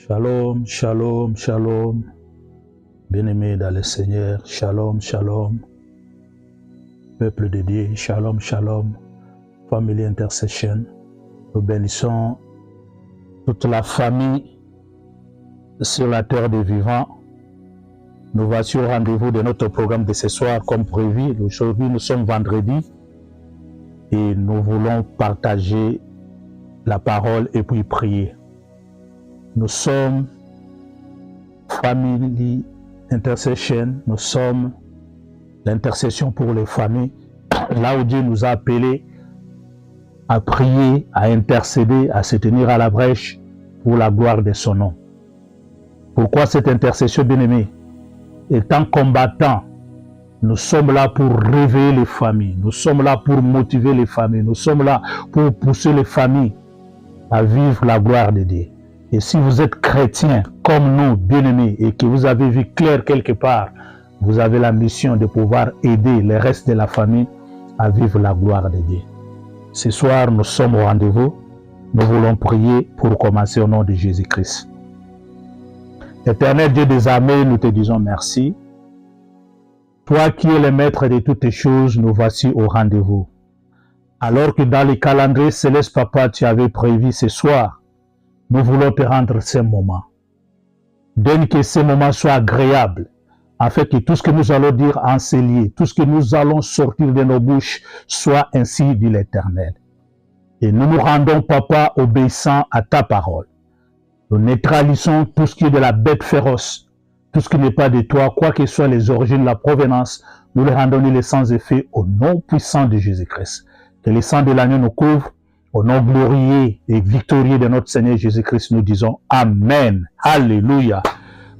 Shalom, shalom, shalom. Bien-aimés dans le Seigneur, shalom, shalom. Peuple de Dieu, shalom, shalom. Family Intercession. Nous bénissons toute la famille sur la terre des vivants. Nous voici au rendez-vous de notre programme de ce soir comme prévu. Aujourd'hui, nous sommes vendredi et nous voulons partager la parole et puis prier. Nous sommes Family Intercession, nous sommes l'intercession pour les familles, là où Dieu nous a appelés à prier, à intercéder, à se tenir à la brèche pour la gloire de son nom. Pourquoi cette intercession, bien-aimés? Étant combattants, nous sommes là pour réveiller les familles, nous sommes là pour motiver les familles, nous sommes là pour pousser les familles à vivre la gloire de Dieu. Et si vous êtes chrétien comme nous, bien-aimés, et que vous avez vu clair quelque part, vous avez la mission de pouvoir aider le reste de la famille à vivre la gloire de Dieu. Ce soir, nous sommes au rendez-vous. Nous voulons prier pour commencer au nom de Jésus-Christ. Éternel Dieu des armées, nous te disons merci. Toi qui es le maître de toutes choses, nous voici au rendez-vous. Alors que dans les calendriers célestes, Papa, tu avais prévu ce soir, nous voulons te rendre ce moment. Donne que ce moment soit agréable, afin que tout ce que nous allons dire en ces lieux, tout ce que nous allons sortir de nos bouches, soit ainsi dit l'Éternel. Et nous nous rendons, Papa, obéissant à ta parole. Nous neutralisons tout ce qui est de la bête féroce, tout ce qui n'est pas de toi, quoi que soient les origines, la provenance, nous les rendons les sans effet au nom puissant de Jésus-Christ. Que le sang de l'agneau nous couvre. Au nom glorieux et victorieux de notre Seigneur Jésus-Christ, nous disons Amen. Alléluia.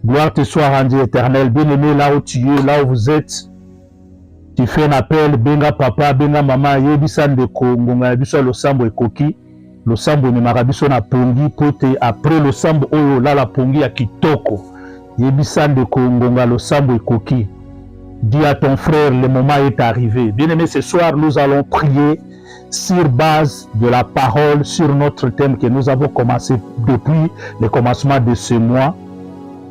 Gloire te soit rendue éternelle. Bien-aimé, là où tu es, là où vous êtes, tu fais un appel. Benga papa, benga maman, yebisan de kongonga, yebiso lo sambo ekoki. Lo sambo ni marabiso na pongi, pote après lo sambo oyo, là la pongi ya kitoko. Yebisan de kongonga, lo sambo ekoki. Dis à ton frère, le moment est arrivé. Bien-aimé, ce soir, nous allons prier sur base de la parole, sur notre thème que nous avons commencé depuis le commencement de ce mois,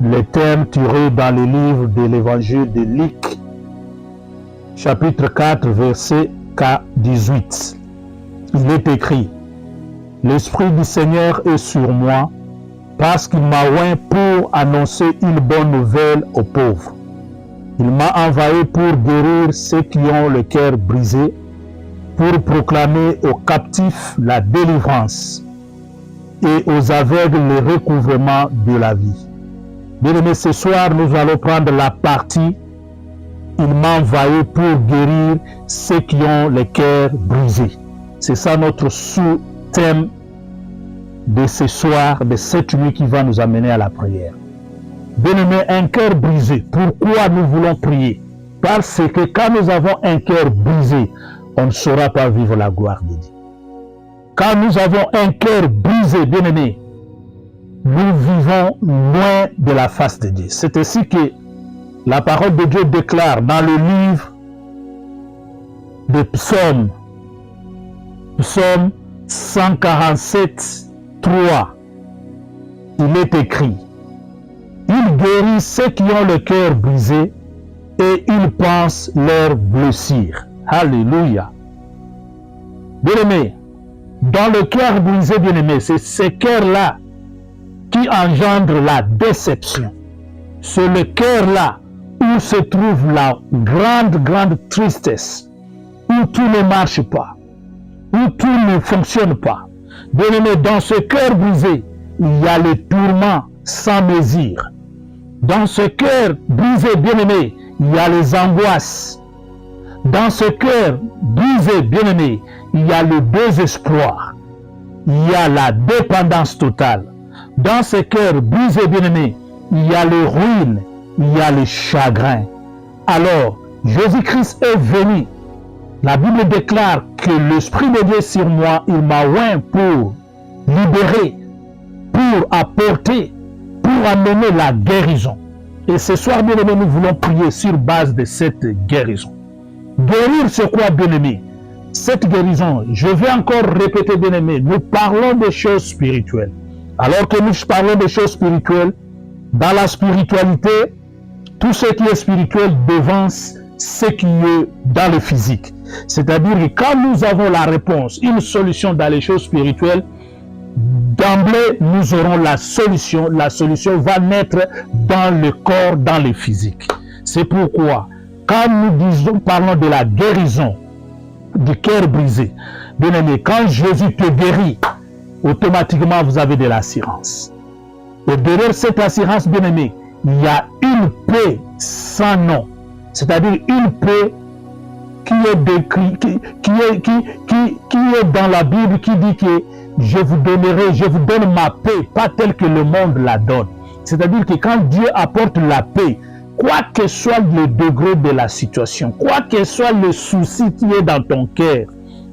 le thème tiré dans le livre de l'évangile de Luc, chapitre 4, verset 18. Il est écrit: l'Esprit du Seigneur est sur moi, parce qu'il m'a oint pour annoncer une bonne nouvelle aux pauvres. Il m'a envoyé pour guérir ceux qui ont le cœur brisé, pour proclamer aux captifs la délivrance et aux aveugles le recouvrement de la vie. Bien-aimés, ce soir, nous allons prendre la partie « Il m'a envoyé pour guérir ceux qui ont le cœur brisé ». C'est ça notre sous-thème de ce soir, de cette nuit qui va nous amener à la prière. Bien-aimés, un cœur brisé, pourquoi nous voulons prier? Parce que quand nous avons un cœur brisé, on ne saura pas vivre la gloire de Dieu. Quand nous avons un cœur brisé, bien-aimé, nous vivons loin de la face de Dieu. C'est ainsi que la parole de Dieu déclare dans le livre des Psaumes, Psaume 147, 3, il est écrit: il guérit ceux qui ont le cœur brisé et il pense leurs blessures. Alléluia. Bien-aimé, dans le cœur brisé, bien-aimé, c'est ce cœur-là qui engendre la déception. C'est le cœur-là où se trouve la grande tristesse, où tout ne marche pas, où tout ne fonctionne pas. Bien-aimé, dans ce cœur brisé, il y a les tourments sans mesure. Dans ce cœur brisé, bien-aimé, il y a les angoisses. Dans ce cœur brisé, bien-aimé, il y a le désespoir. Il y a la dépendance totale. Dans ce cœur brisé, bien-aimé, il y a le ruine, il y a le chagrin. Alors, Jésus-Christ est venu. La Bible déclare que l'Esprit de Dieu sur moi, il m'a oint pour libérer, pour apporter, pour amener la guérison. Et ce soir, bien-aimé, nous voulons prier sur base de cette guérison. Guérir, c'est quoi, bien-aimé? Cette guérison, je vais encore répéter, bien-aimé, nous parlons des choses spirituelles. Alors que nous parlons de choses spirituelles, dans la spiritualité, tout ce qui est spirituel devance ce qui est dans le physique. C'est-à-dire que quand nous avons la réponse, une solution dans les choses spirituelles, d'emblée, nous aurons la solution. La solution va naître dans le corps, dans le physique. C'est pourquoi, quand nous parlons de la guérison du cœur brisé, bien aimé, quand Jésus te guérit, automatiquement vous avez de l'assurance. Et derrière cette assurance, bien aimé, il y a une paix sans nom. C'est-à-dire une paix qui est décrit, qui est dans la Bible, qui dit que je vous donne ma paix, pas telle que le monde la donne. C'est-à-dire que quand Dieu apporte la paix, quoi que soit le degré de la situation, quoi que soit le souci qui est dans ton cœur,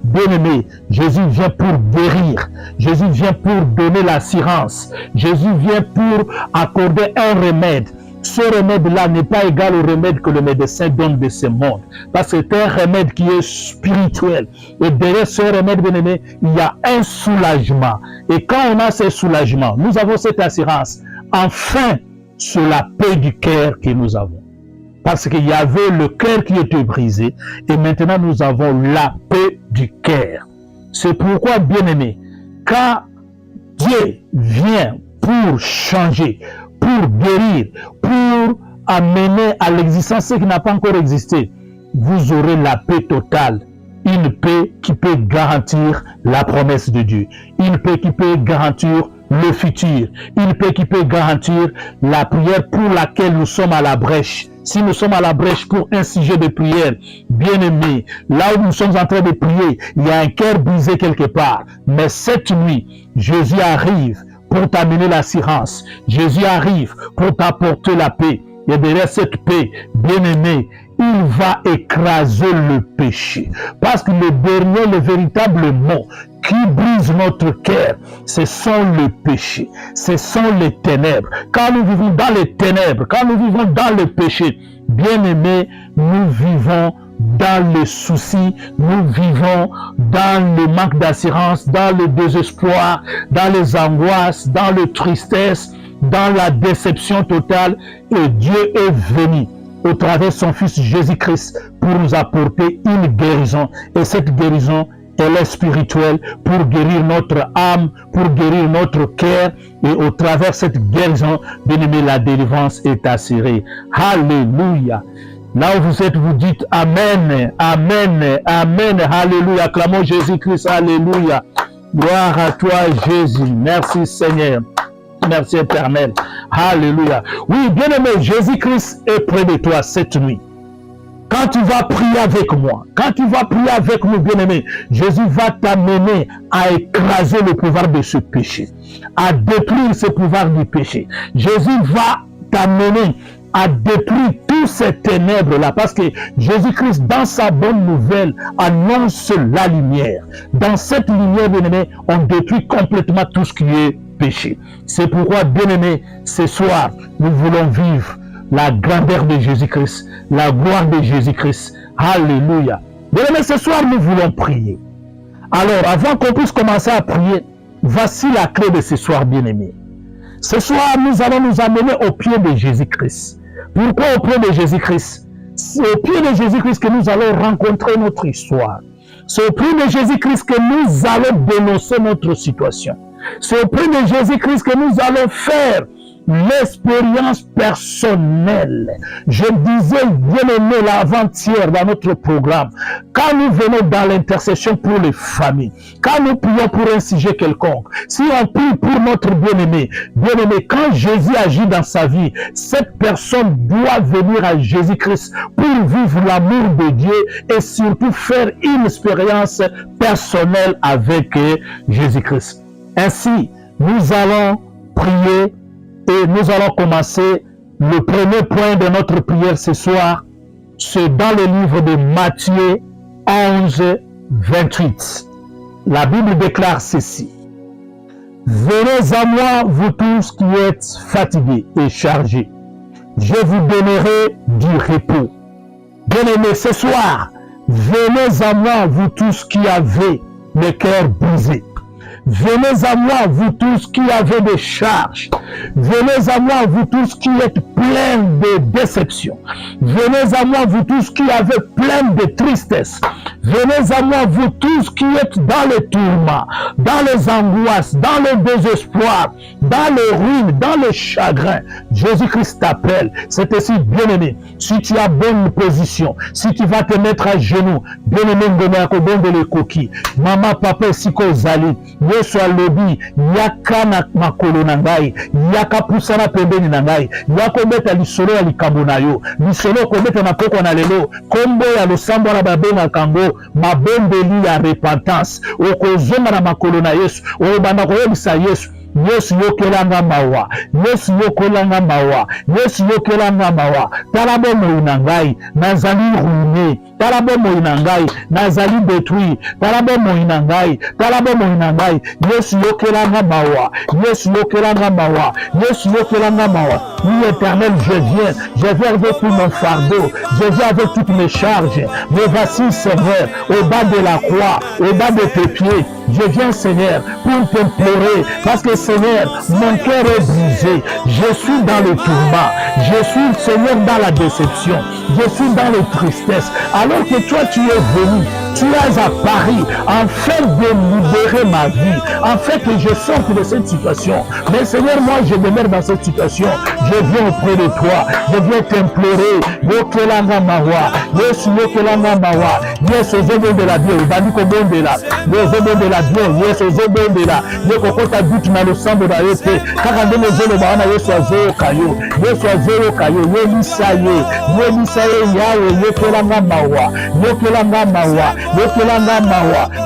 bien-aimé, Jésus vient pour guérir. Jésus vient pour donner l'assurance. Jésus vient pour accorder un remède. Ce remède-là n'est pas égal au remède que le médecin donne de ce monde. Parce que c'est un remède qui est spirituel. Et derrière ce remède, bien-aimé, il y a un soulagement. Et quand on a ce soulagement, nous avons cette assurance. Enfin, c'est la paix du cœur que nous avons. Parce qu'il y avait le cœur qui était brisé. Et maintenant, nous avons la paix du cœur. C'est pourquoi, bien-aimé, quand Dieu vient pour changer, pour guérir, pour amener à l'existence ce qui n'a pas encore existé, vous aurez la paix totale. Une paix qui peut garantir la promesse de Dieu. Une paix qui peut garantir le futur. Une paix qui peut garantir la prière pour laquelle nous sommes à la brèche. Si nous sommes à la brèche pour un sujet de prière, bien aimé, là où nous sommes en train de prier, il y a un cœur brisé quelque part. Mais cette nuit, Jésus arrive pour t'amener l'assurance. Jésus arrive pour t'apporter la paix. Et derrière cette paix, bien-aimé, il va écraser le péché. Parce que le dernier, le véritable mot qui brise notre cœur, ce sont le péché, ce sont les ténèbres. Quand nous vivons dans les ténèbres, quand nous vivons dans le péché, bien-aimé, nous vivons dans le souci, nous vivons dans le manque d'assurance, dans le désespoir, dans les angoisses, dans la tristesse, dans la déception totale. Et Dieu est venu au travers de son Fils Jésus-Christ pour nous apporter une guérison. Et cette guérison, elle est spirituelle pour guérir notre âme, pour guérir notre cœur. Et au travers de cette guérison, bien-aimé, la délivrance est assurée. Alléluia. Là où vous êtes, vous dites Amen, Amen, Amen, Alléluia. Acclamons Jésus-Christ, Alléluia. Gloire à toi, Jésus. Merci, Seigneur. Merci, Éternel. Alléluia. Oui, bien-aimé, Jésus-Christ est près de toi cette nuit. Quand tu vas prier avec moi, quand tu vas prier avec nous, bien-aimé, Jésus va t'amener à écraser le pouvoir de ce péché, à détruire ce pouvoir du péché. Jésus va t'amener à détruire tous ces ténèbres-là, parce que Jésus-Christ, dans sa bonne nouvelle, annonce la lumière. Dans cette lumière, bien-aimé, on détruit complètement tout ce qui est péché. C'est pourquoi, bien-aimé, ce soir, nous voulons vivre la grandeur de Jésus-Christ, la gloire de Jésus-Christ. Alléluia. Bien-aimé, ce soir, nous voulons prier. Alors, avant qu'on puisse commencer à prier, voici la clé de ce soir, bien-aimé. Ce soir, nous allons nous amener au pied de Jésus-Christ. Pourquoi au pied de Jésus-Christ? C'est au pied de Jésus-Christ que nous allons rencontrer notre histoire. C'est au pied de Jésus-Christ que nous allons dénoncer notre situation. C'est au pied de Jésus-Christ que nous allons faire l'expérience personnelle. Je disais, bien-aimé, l'avant-hier dans notre programme, quand nous venons dans l'intercession pour les familles, quand nous prions pour un sujet quelconque, si on prie pour notre bien-aimé, quand Jésus agit dans sa vie, cette personne doit venir à Jésus-Christ pour vivre l'amour de Dieu et surtout faire une expérience personnelle avec Jésus-Christ. Ainsi, nous allons prier. Et nous allons commencer le premier point de notre prière ce soir. C'est dans le livre de Matthieu 11, 28. La Bible déclare ceci. Venez à moi, vous tous qui êtes fatigués et chargés. Je vous donnerai du repos. Bien-aimés, ce soir, venez à moi, vous tous qui avez le cœur brisé. Venez à moi, vous tous qui avez des charges. Venez à moi, vous tous qui êtes pleins de déception. Venez à moi, vous tous qui avez plein de tristesse. Venez à moi, vous tous qui êtes dans les tourments, dans les angoisses, dans le désespoir, dans les ruines, dans le chagrin. Jésus-Christ t'appelle. C'est ainsi, bien-aimé. Si tu as bonne position, si tu vas te mettre à genoux, bien-aimé, de les coquilles. Maman, papa, siko zali. Yesu alobi, yaka na makolo na ngai, yaka pusana pembeni na ngai, yako beta lisolo ya likambo na yo, lisolo kobeta na poko na lelo, kombo ya losambo na babenga kango, mabombeli ya repentance, okozonga na makolo na Yesu, obanda koyebisa Yesu. Yesu yokelanga mawa, Yesu yokelanga mawa, Yesu yokelanga mawa. Talabo moina ngai, nazali ruiné. Talabo moina ngai, nazali détruit. Talabo moina ngai, talabo moina ngai. Yesu yokelanga mawa, Yesu yokelanga mawa, Yesu yokelanga mawa. Oui, Éternel, je viens avec tout mon fardeau, je viens avec toutes mes charges. Me voici, Seigneur, au bas de la croix, au bas de tes pieds. Je viens, Seigneur, pour t'implorer, parce que, Seigneur, mon cœur est brisé. Je suis dans le tourment. Je suis, Seigneur, dans la déception. Je suis dans les tristesses. Alors que toi, tu es venu. Tu es à Paris, afin de libérer ma vie, afin que je sorte de cette situation. Mais Seigneur, moi, je demeure dans cette situation. Je viens auprès de toi. Je viens t'implorer. Yokelanga mawa. Yesu yokelanga mawa. Yesu zobo de la Dieu. Bandiko bombe la. Zobo de la Dieu. Yesu zobo de la. Yekokota but na lo sambo da yote. Kaka ndeme zolo baana Yesu azo kayo. Yesu azo kayo. Yelisaye. Yelisaye yawe. Yokelanga mawa. Yokelanga mawa.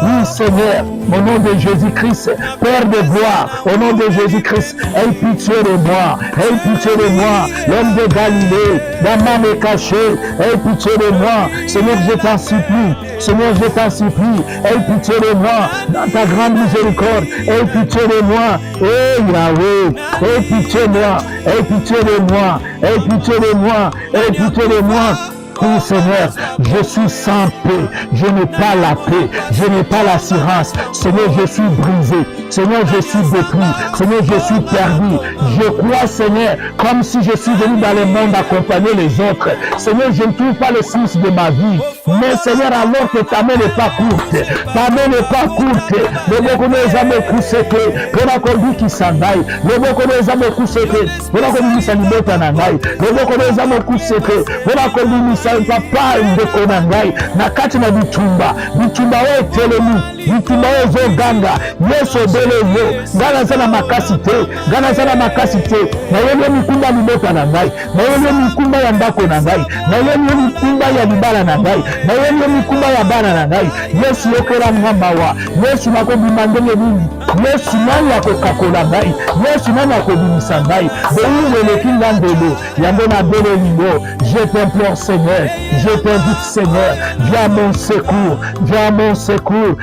Oui, Seigneur, au nom de Jésus-Christ, Père de gloire, au nom de Jésus-Christ, aie pitié de moi, aie pitié de moi, l'homme de Galilée, la main est cachée, aie pitié de moi, Seigneur, je t'en supplie, Seigneur, je t'en supplie, aie pitié de moi, dans ta grande miséricorde, aie pitié de moi, Yahweh, aie pitié de moi, aie pitié de moi, aie pitié de moi, aie pitié de moi. Oui, Seigneur, je suis sans paix, je n'ai pas la paix, je n'ai pas l'assurance. Seigneur, je suis brisé, Seigneur, je suis détruit, Seigneur, je suis perdu. Je crois, Seigneur, comme si je suis venu dans le monde accompagner les autres. Seigneur, je ne trouve pas le sens de ma vie. Mais Seigneur, alors que ta main n'est pas courte, ta main n'est pas courte. Le beaucoup des hommes coussés, pour la conduite qui s'en aille. Le beaucoup des hommes coussés, pour la conduite qui s'en aille. Le beaucoup des hommes coussés, pour la conduite papa ndeko na ngai na kati na bitumba oyo etelemi bitumba oyo ezoganga Yesu obele yo ngai naza na makasi te ngai naza na makasi te nayebi mikumba libota na ngai nayebi mikumba ya ndako na ngai nayebi mikumba ya libala na ngai nayebi mikumba ya bana na ngai Yesu yokelanga mawa Yesu nakobima ndenge nini Yesu nani akokakola ngai Yesu nani akobimisa ngai boyingo eleki nga ndelo yango na bele lingo je t'implore Seigneur. Je t'invite, Seigneur, viens à mon secours, viens à mon secours.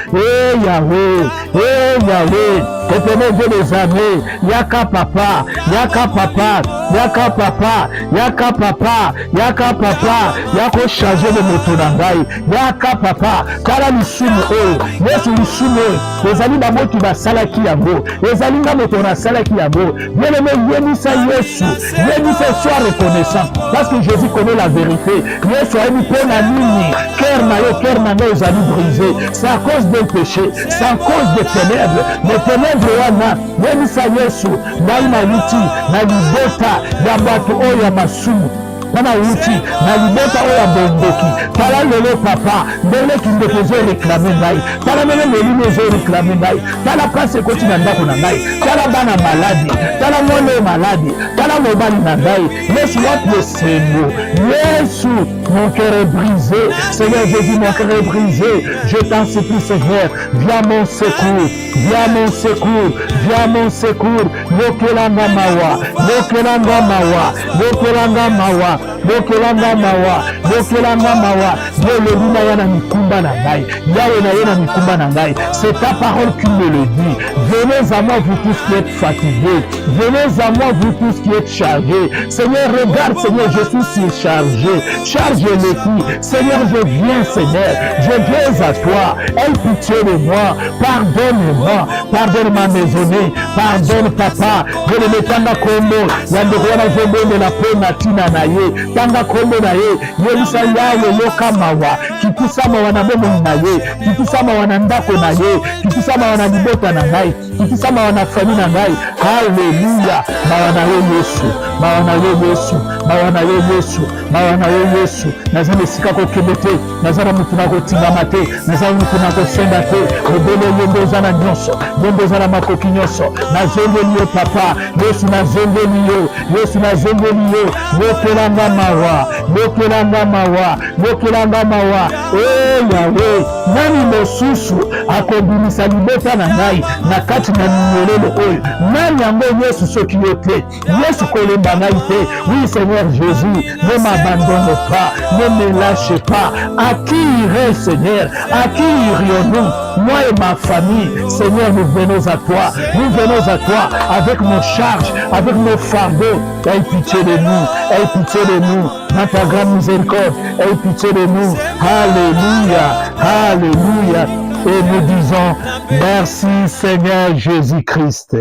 Yahweh, Yahweh, Éternel Dieu des armées, Yaka papa, Yaka papa, Yaka papa, Yaka papa, Yaka papa, Yako chargé de motonangai, Yaka papa, Kala lisumu o, Yesu lisumu o, ezali na moto basalaki yango, ezali na moto na salaki yango. Bien-aimé, yebisa Yesu, yebisa sois reconnaissant, parce que Jésus connaît la vérité. Yesu a mis pour la nini, cœur na yo ezali brisé. C'est à cause d'un péché, c'est à cause des ténèbres. Les ténèbres wana, yebisa Yesu, ngai na yuti, na libota ya bato oyo ya masumu. Nana uti, na libota oya bondoki. Tala lelo papa, ndele kindeko zo reklame ngai. Tala mene melime zo reklame ngai. Tala place koti na ndako na ngai. Tala bana maladi. Tala mwana maladi. Tala mobali na ngai. Yesu wapi esengo. Yesu, mon cœur est brisé. Seigneur Jésus, mon cœur est brisé. Je t'en supplie, Seigneur. Viens mon secours. Viens mon secours. Viens mon secours. Yokelanga mawa. Yokelanga mawa. Yokelanga mawa. bokelanga mawa, bokelanga mawa. Yeleluna yana mikumba na ngai, yawe na yana mikumba na ngai. C'est ta parole qui me le dit. Venez à moi vous tous qui êtes fatigués, venez à moi vous tous qui êtes chargés. Seigneur, regarde Seigneur, je suis surchargé, charge les coups. Seigneur, je viens Seigneur, je viens à toi. Aie pitié de moi, pardonne-moi, pardonne ma maisonnée, pardonne papa. Je ne mets pas kombo, yandekwana jombo de la pena tina na ye, tanga kombo na ye, yelisa yawe yoka mawa, kitisama wana bomo na ye, kitisama wana ndako na ye, kitisama wana libota na ngai, kitisama wana fami na ngai. Haleluya, mawana yo Yesu, mawana yo Yesu, mawana yo Yesu, mawana yo Yesu. Nazana sika ko kebete, nazana mutuna ko tingama te, nazana mutuna ko senda te, obele yendo zana nyonso, yendo zana makoki nyonso, nazongeli yo papa, Yesu nazongeli yo, Yesu nazongeli yo, yokelanga mawa, yokelanga mawa, yokelanga mawa. Oh Yahweh, nani mosusu akobimisa libota na ngai, na kati na nyolelo oyo, nani yango Yesu soki yo te, Yesu kolemba ngai te. Oui Seigneur Jésus, ne m'abandonne pas, ne me lâche pas. À qui irai Seigneur, à qui irions-nous? Moi et ma famille, Seigneur, nous venons à toi, nous venons à toi avec nos charges, avec nos fardeaux. Aie pitié de nous, aie pitié de nous, dans ta grande miséricorde, aie pitié de nous. Alléluia, alléluia. Et nous disons merci Seigneur Jésus-Christ.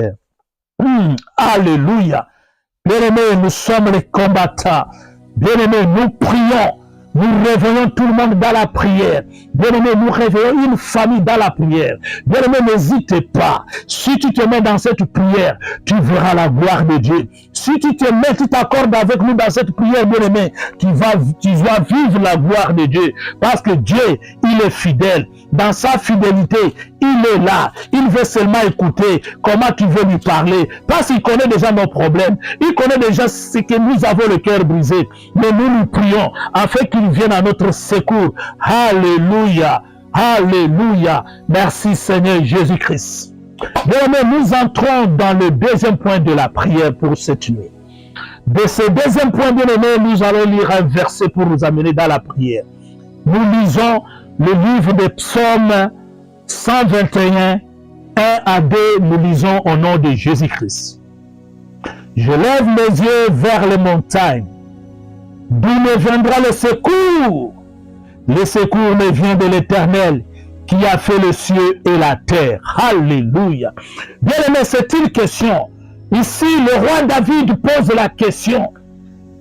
Alléluia. Bien-aimés, nous sommes les combattants. Bien-aimés, nous prions. Nous réveillons tout le monde dans la prière. Bien-aimé, nous réveillons une famille dans la prière. Bien-aimé, n'hésite pas. Si tu te mets dans cette prière, tu verras la gloire de Dieu. Si tu te mets, tu t'accordes avec nous dans cette prière, bien-aimé, tu vas vivre la gloire de Dieu. Parce que Dieu, il est fidèle. Dans sa fidélité, il est là. Il veut seulement écouter comment tu veux lui parler. Parce qu'il connaît déjà nos problèmes. Il connaît déjà ce que nous avons le cœur brisé. Mais nous nous prions afin qu'il vienne à notre secours. Alléluia. Alléluia. Merci Seigneur Jésus-Christ. Bien, nous entrons dans le deuxième point de la prière pour cette nuit. De ce deuxième point, bien aimé, nous allons lire un verset pour nous amener dans la prière. Nous lisons le livre des psaumes 121, 1 à 2, nous lisons au nom de Jésus-Christ. Je lève mes yeux vers les montagnes. D'où me viendra le secours? Le secours me vient de l'Éternel qui a fait le ciel et la terre. Alléluia. Bien aimé, c'est une question. Ici, le roi David pose la question.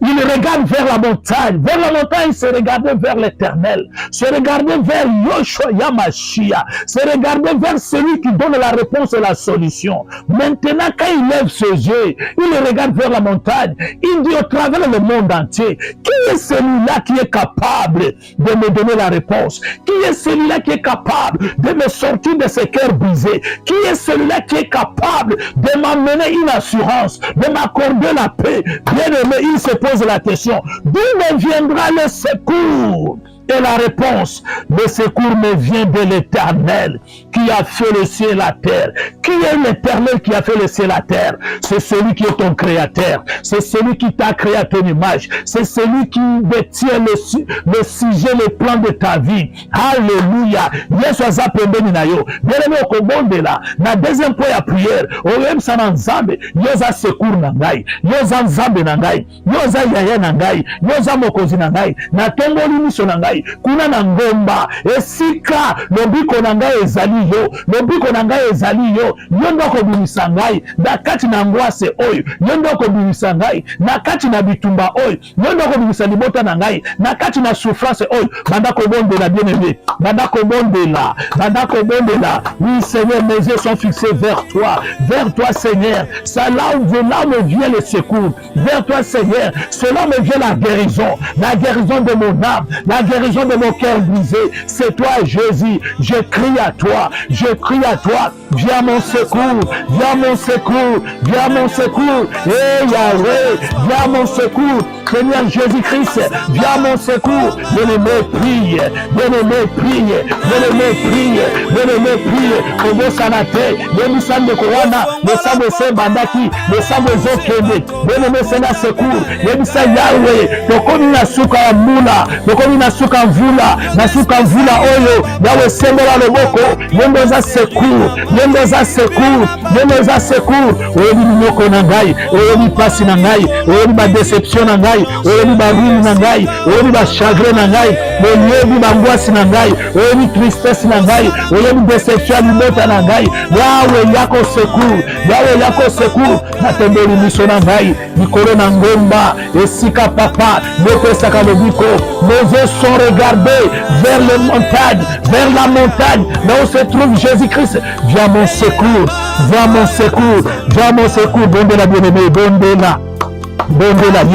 Il regarde vers la montagne. Vers la montagne, il se regardait vers l'Éternel. Se regardait vers Yoshua Yamashia. Se regardait vers celui qui donne la réponse et la solution. Maintenant, quand il lève ses yeux, il regarde vers la montagne. Il dit au travers le monde entier, qui est celui-là qui est capable de me donner la réponse? Qui est celui-là qui est capable de me sortir de ce cœur brisé? Qui est celui-là qui est capable de m'amener une assurance, de m'accorder la paix? Bien aimé, il se pose la question, d'où me viendra le secours? Et la réponse, le secours me vient de l'Éternel qui a fait le ciel et la terre. Qui est l'Éternel qui a fait le ciel et la terre? C'est celui qui est ton créateur. C'est celui qui t'a créé à ton image. C'est celui qui détient le sujet, le plan de ta vie. Alléluia. Yesu azapembeni na yo. Bien-aimé okobonde la. Na deuxième point ya prière. Oyem sana nzambe. Yoza secours na ngai. Yoza nzambe na ngai. Yoza yaya na ngai. Yoza mokozi na ngai. Na tongoli miso na ngai. Kuna na ngomba esika lobiko na ngai ezali yo, lobiko na ngai ezali yo, yo ndoko bimisa ngai na kati na ngwase oyo, yo ndoko bimisa ngai na kati na bitumba oyo, yo ndoko bimisa libota na ngai na kati na souffrance oyo. Banda kobondela bien-aimé, banda kobondela, banda kobondela. Oui Seigneur, mes yeux sont fixés vers toi Seigneur. Ça là où me vient le secours, vers toi Seigneur. Cela me vient la guérison de mon âme, la guérison raison de mon cœur brisé, c'est toi, Jésus. Je crie à toi, je crie à toi. Viens mon secours, viens mon secours, viens mon secours. Eh Yahweh, viens mon secours. Seigneur Jésus-Christ, viens mon secours. Bien-aimé, prie, bien-aimé, prie, bien-aimé, prie, bien-aimé, prie. Kobo sanate, bien-aimé, sande kowana, le sambo se bandaki, le sambo zokende. Bien-aimé, Seigneur, secours. Bien-aimé, Yahweh, tokomi na suka ya mula, tokomi na suka mvula, na suka mvula oyo, Yahweh sembola loboko, yendoza secours, yendoza secours, yendoza secours. Oyebi minoko na ngai, oyebi pasi na ngai, oyebi ba déception na ngai, oyebi ba ruine na ngai, oyebi ba chagrin na ngai, oyebi ba ngwasi na ngai, oyebi tristesse na ngai, oyebi déception libota na ngai. Yahweh yako secours, Yahweh yako secours. Natembeli miso na ngai, mikolo na ngomba, esika papa, nepesaka lobiko. Nos yeux sont regardés vers les montagnes, vers la montagne, là où se trouve Jésus-Christ. Viens mon secours, viens mon secours, viens mon secours. Bon de la bien-aimée, bon de la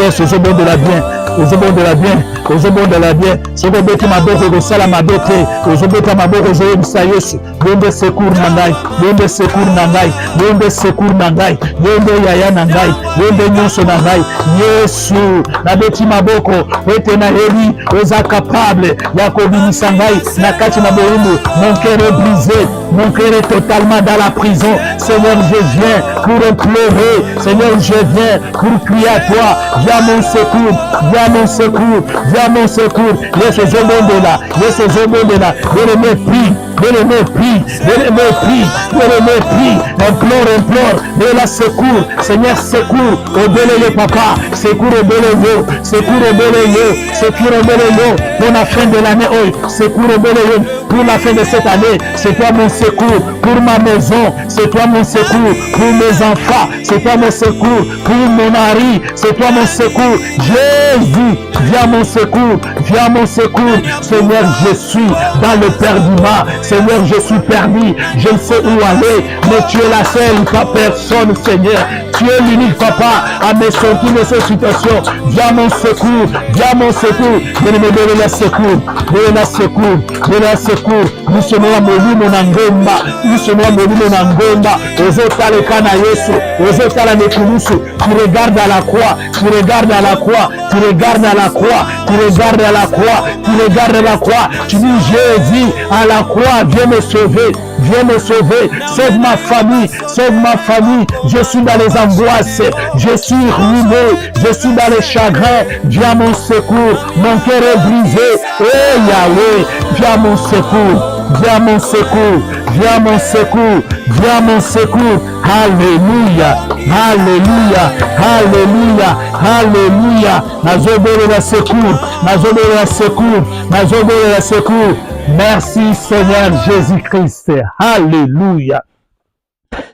yes, je bon de la bien. Ozobon de la bien, ozobon de la bien. Soko beti maboko ko sala madote, ozobeta maboko zoye bisa Yesu. Yende secours na ngai, yende secours na ngai, yende secours na ngai, yende yaya na ngai, yende nyonso na ngai. Yesu, na beti maboko, ete na heri, oza capable ya kobimisa ngai na kati na boyumu. Mon cœur est brisé, mon cœur est totalement dans la prison. Seigneur, je viens pour implorer. Seigneur, je viens pour crier à toi. Viens mon secours, viens mon secours, viens mon secours. Yes, je monde là, yes, je monde là. Bien-aimé, prie, bien-aimé, prie, bien-aimé, prie, bien-aimé, prie. Implore, de la secours. Seigneur, secours, obéle papa, secours, obéle yo, secours, obéle yo, secours, obéle yo. Pour la fin de l'année, secours, obéle yo. Pour la fin de cette année, c'est toi mon secours. Pour ma maison, c'est toi mon secours. Pour mes enfants, c'est toi mon secours. Pour mon mari, c'est toi mon secours. Jésus, viens mon secours, viens mon secours. Seigneur, je suis dans le perdument. Seigneur, je suis perdu. Je ne sais où aller, mais tu es la seule, pas personne, Seigneur. Tu es l'unique papa à me sortir de cette situation. Viens mon secours, viens mon secours. Bien-aimé, donne la secours, donne la secours, donne la secours. Nous sommes à Molimo Nangomba, nous sommes à Molimo Nangomba. Aux autres, à l'Ekana Yesu, aux autres, à la Nekulusu. Tu regardes à la croix, tu regardes à la croix, tu regardes à la croix, tu regardes à la croix, tu regardes à la croix. Tu dis Jésus à la croix, viens me sauver. Viens me sauver, sauve ma famille, sauve ma famille. Je suis dans les angoisses, je suis ruiné, je suis dans les chagrins. Viens mon secours, mon cœur est brisé. Oh Yahweh, viens mon secours, viens mon secours, viens mon secours, viens mon secours. Alléluia, alléluia, alléluia, alléluia. Nazobere la secours, nazobere la secours, nazobere la secours. Merci Seigneur Jésus-Christ. Alléluia.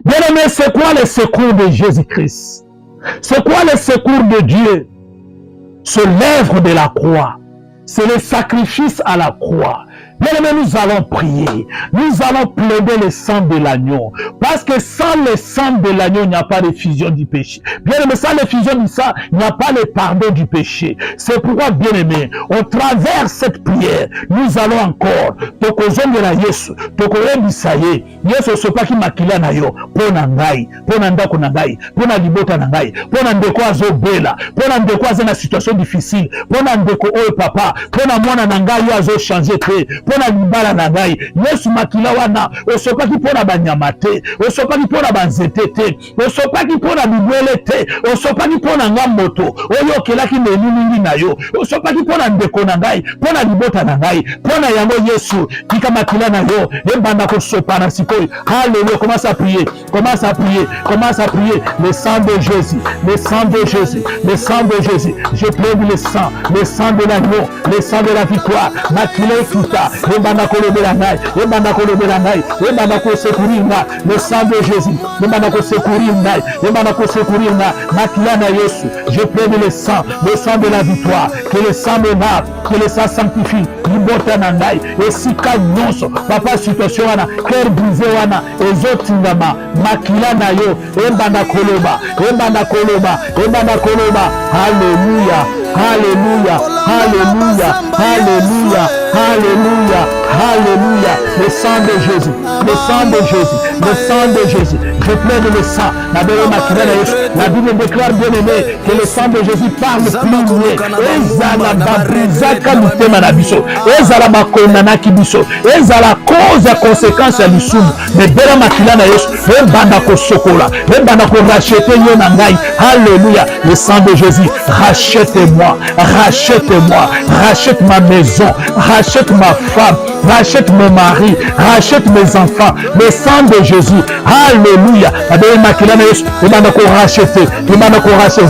Bien-aimé, c'est quoi le secours de Jésus-Christ? C'est quoi le secours de Dieu? C'est l'œuvre de la croix. C'est le sacrifice à la croix. Bien-aimé, nous allons prier. Nous allons plaider le sang de l'agneau. Parce que sans le sang de l'agneau, il n'y a pas de fusion du péché. Bien-aimé, sans le fusion du sang, il n'y a pas le pardon du péché. C'est pourquoi, bien-aimé, au travers cette prière, nous allons encore, tokozongela Yesu, tokoyebisa ye, Yesu sopaki makila na yo, pona ngai, pona ndako na ngai, pona libota na ngai, pona ndeko azobela, pona ndeko aza na situation difficile, pona ndeko oyo papa, pona mwana na ngai yo azo changer te, pona libala na ngai. Yesu makila wana osopaki pona banyama te, osopaki pona banzete te, osopaki pona bibwele te, osopaki pona ngamboto oyo okelaki menu mingi na yo, osopaki pona ndeko na ngai, pona libota na ngai, pona yango Yesu tika makila na yo ebanda kosopa na sikoyo. Alléluia. Commence à prier, commence à prier, commence à prier. Le sang de Jésus, le sang de Jésus, le sang de Jésus. Je plaide le sang de l'agneau, le sang de la victoire. Makila ekuta ebanda kolobela ngai, ebanda kolobela ngai, ebanda kosekurir nga. Le sang de Jésus ebanda kosekurir ngai, ebanda kosekurir nga. Makila na Yesu, je plaide le sang de la victoire. Que le sang me lave, que le sang sanctifie. Libota na ngai esika nyonso papa situation wana cœur brisé wana ezotingama makila na yo ebanda koloba, ebanda koloba, ebanda koloba. Alléluia, Alléluia, Alléluia, Alléluia, Alléluia, Alléluia. Le sang de Jésus, le sang de Jésus, le sang de Jésus. Je plaide le sang. La Bible déclare, bien aimé, que le sang de Jésus parle plus mieux. Ezala babrizaka mutema na biso. Ezala makondana kibiso. Ezala cause ya conséquence ya lisumu. Mais bela makila na Yesu, ebanda ko sokola, ebanda ko racheter yo na ngai. Alléluia. Le sang de Jésus, rachète-moi, rachète-moi, rachète ma maison, rachète ma femme, rachète mon mari, rachète mes enfants. Le sang de Jésus, alléluia. Abele makila na Yesu, ebanda ko racheter, ebanda ko racheter.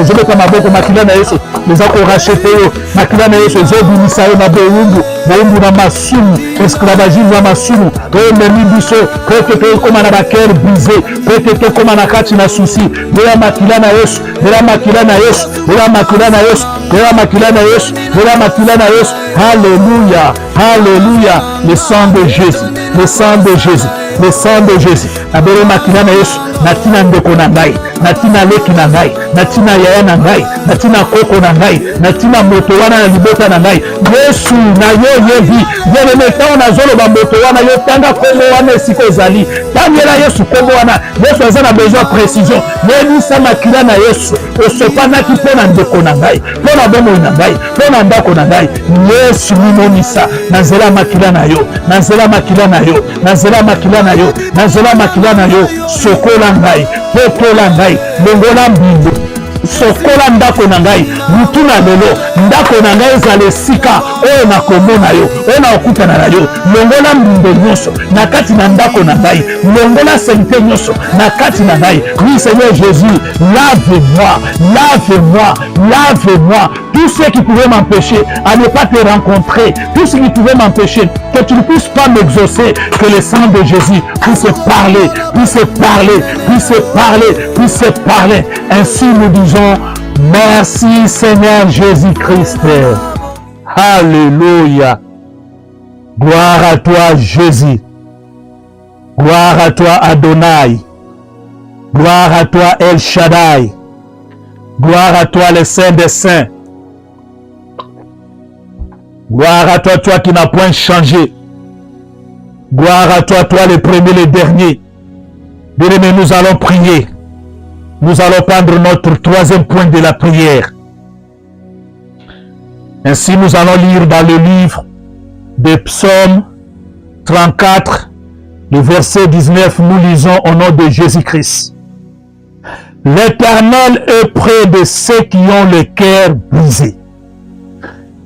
Zobeta maboko makila na Yesu, eza ko racheter yo. Makila na Yesu, zobimisa yo na boyungu, boyungu na masumu, esclavagisme na masumu. O memi biso, kote to koma na baker brisé, kote to koma na kati na souci. Bela makila na Yesu, bela makila na Yesu, bela makila na Yesu, bela makila na Yesu, bela makila na Yesu. Alléluia, alléluia. Le sang de Jésus, le sang de Jésus, le sang de Jésus. Abele makila na Yesu, natina ndeko na ngai, natina leki na ngai, natina yaya na ngai, natina koko na ngai, natina moto wana na libota na ngai. Yesu na yo yebi, yele metao na zolo ba moto wana yo tanga kongo wana esiko ezali. Tangela Yesu kongo wana, Yesu azana besoin précision. Yebi sa makila na Yesu, osopanaki pona ndeko na ngai, pona bomo na ngai, pona ndako na ngai. Yesu mimonisa, nazela makila na yo, nazela makila na yo, nazela makila na yo, nazela makila na yo. Sokola ngai, potola ngai, longola mbindo, sokola ndako na ngai, mutu na lelo, ndako na ngai ezala esika oyo nakomona yo, oyo nakokutana na yo. Longola mbindo nyonso na kati na ndako na ngai, longola sainte nyonso na kati na ngai. Oui Seigneur Jésus, lave-moi, lave-moi, lave-moi. Tout ce qui pouvait m'empêcher à ne pas te rencontrer, tout ce qui pouvait m'empêcher que tu ne puisses pas m'exaucer, que le sang de Jésus puisse parler, puisse parler, puisse parler, puisse parler. Ainsi nous disons, merci Seigneur Jésus-Christ. Alléluia. Gloire à toi Jésus. Gloire à toi Adonai. Gloire à toi El Shaddai. Gloire à toi le Saint des Saints. Gloire à toi, toi qui n'as point changé. Gloire à toi, toi le premier, le dernier. Bien-aimés, nous allons prier. Nous allons prendre notre troisième point de la prière. Ainsi, nous allons lire dans le livre des Psaumes 34, le verset 19, nous lisons au nom de Jésus-Christ. L'Éternel est près de ceux qui ont le cœur brisé.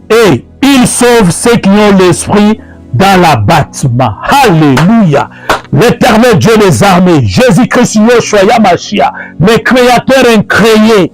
Et il sauve ceux qui ont l'esprit dans l'abattement. Alléluia. L'Éternel Dieu des armées, Jésus-Christ Yoshua Yamashia, le Créateur incréé,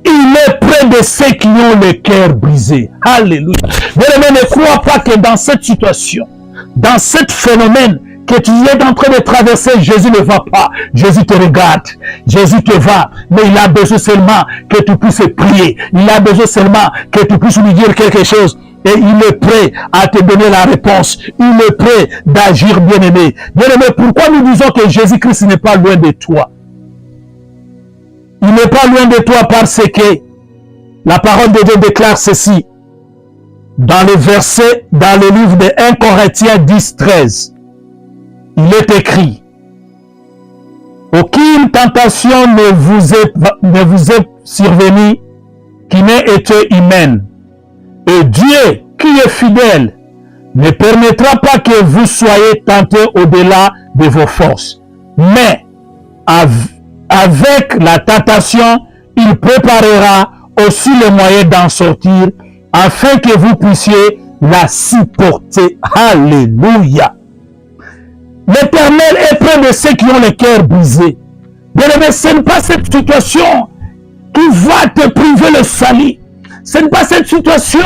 il est près de ceux qui ont le cœur brisé. Alléluia. Mais ne crois pas que dans cette situation, dans ce phénomène que tu es en train de traverser, Jésus ne va pas. Jésus te regarde. Jésus te va. Mais il a besoin seulement que tu puisses prier. Il a besoin seulement que tu puisses lui dire quelque chose. Et il est prêt à te donner la réponse. Il est prêt d'agir, bien-aimé. Bien-aimé, pourquoi nous disons que Jésus-Christ n'est pas loin de toi? Il n'est pas loin de toi parce que la parole de Dieu déclare ceci. Dans le verset, dans le livre de 1 Corinthiens 10, 13. Il est écrit, aucune tentation ne vous est survenue qui n'ait été humaine. Et Dieu, qui est fidèle, ne permettra pas que vous soyez tentés au-delà de vos forces. Mais, avec la tentation, il préparera aussi le moyen d'en sortir, afin que vous puissiez la supporter. Alléluia. L'Éternel est près de ceux qui ont le cœur brisé. Bien-aimé, ce n'est pas cette situation qui va te priver le salut. Ce n'est pas cette situation